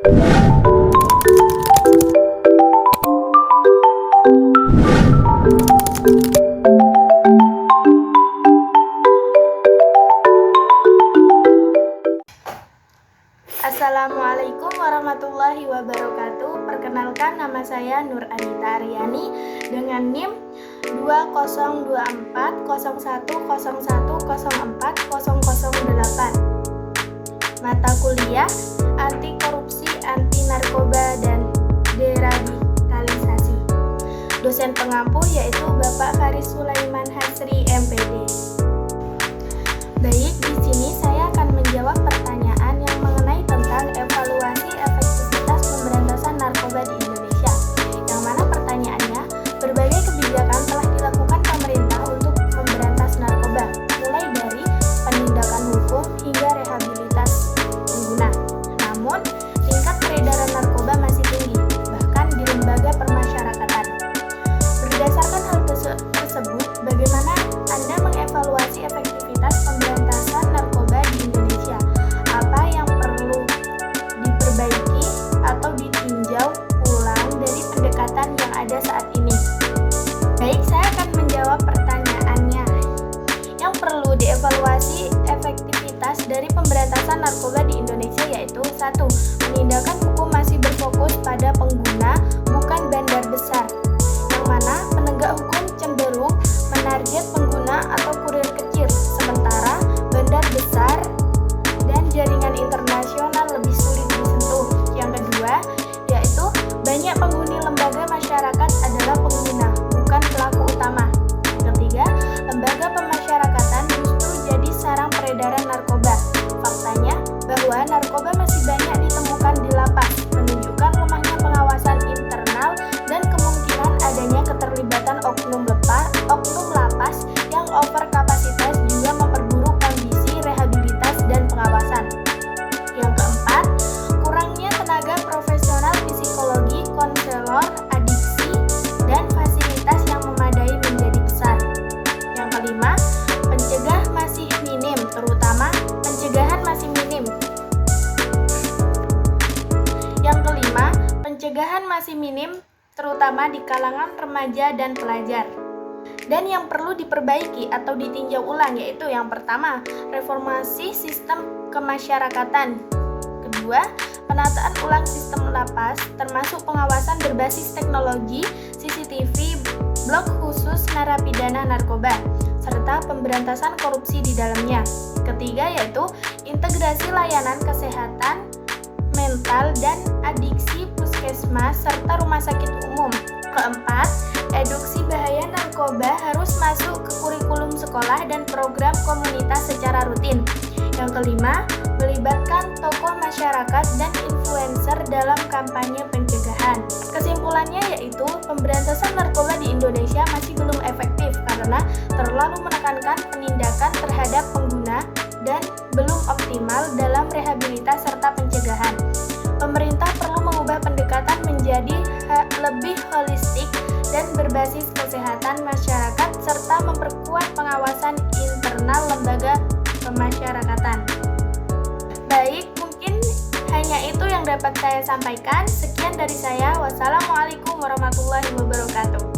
Assalamualaikum warahmatullahi wabarakatuh. Perkenalkan, nama saya Nur Anita Aryani dengan NIM 202401010408. Mata kuliah Anti Korupsi, Anti Narkoba dan Deradikalisasi. Dosen pengampu yaitu Bapak Haris Sulaiman Hasri, MPD. Baik, di sini saya akan menjawab pertanyaan yang mengenai tentang evaluasi efektivitas pemberantasan narkoba di Indonesia. Yang mana pertanyaannya, berbagai kebijakan telah dilakukan pemerintah untuk memberantas narkoba, mulai dari penindakan hukum hingga rehabilitas pengguna. Namun, tingkat peredaran narkoba masih tinggi, bahkan di lembaga permasyarakatan. Berdasarkan hal tersebut, bagaimana Anda mengevaluasi efektivitas pemberantasan narkoba di Indonesia? Apa yang perlu diperbaiki atau ditinjau ulang dari pendekatan yang ada saat ini? Baik, saya akan menjawab pertanyaannya. Yang perlu dievaluasi efektivitas dari pemberantasan narkoba di Indonesia yaitu 1. Penindakan hukum masih berfokus pada pengguna, bukan bandar besar, yang mana penegak hukum cenderung menarget pengguna atau kurir kecil, sementara bandar besar dan jaringan internasional lebih sulit disentuh. Yang kedua, yaitu banyak penghuni lembaga masyarakat adalah pengguna, bukan pelaku utama. Yang ketiga, lembaga pemasyarakatan justru jadi sarang peredaran narkoba. Faktanya bahwa narkoba masih banyak ditemukan di lapas, menunjukkan lemahnya pengawasan internal dan kemungkinan adanya keterlibatan oknum lapas yang over kapasitas juga memperburuk kondisi rehabilitas dan pengawasan. Yang keempat, kurangnya tenaga profesional psikologi, konselor, adiksi, dan fasilitas yang memadai menjadi besar. Yang kelima, pencegahan masih minim, terutama pencegahan masih minim. Yang kelima, pencegahan masih minim, terutama di kalangan remaja dan pelajar. Dan yang perlu diperbaiki atau ditinjau ulang yaitu yang pertama, reformasi sistem kemasyarakatan. Kedua, penataan ulang sistem lapas termasuk pengawasan berbasis teknologi, CCTV, blok khusus narapidana narkoba, serta pemberantasan korupsi di dalamnya. Ketiga, yaitu integrasi layanan kesehatan mental dan adiksi puskesmas serta rumah sakit umum. Keempat, eduksi bahaya narkoba harus masuk ke kurikulum sekolah dan program komunitas secara rutin. Yang kelima, melibatkan tokoh masyarakat dan influencer dalam kampanye pencegahan. Kesimpulannya yaitu pemberantasan narkoba di Indonesia masih belum efektif karena terlalu menekankan penindakan terhadap pengguna dan belum optimal dalam rehabilitas serta pencegahan. Pemerintah perlu mengubah pendekatan menjadi lebih holistik dan berbasis kesehatan masyarakat serta memperkuat pengawasan internal lembaga pemasyarakatan. Baik, mungkin hanya itu yang dapat saya sampaikan. Sekian dari saya. Wassalamualaikum warahmatullahi wabarakatuh.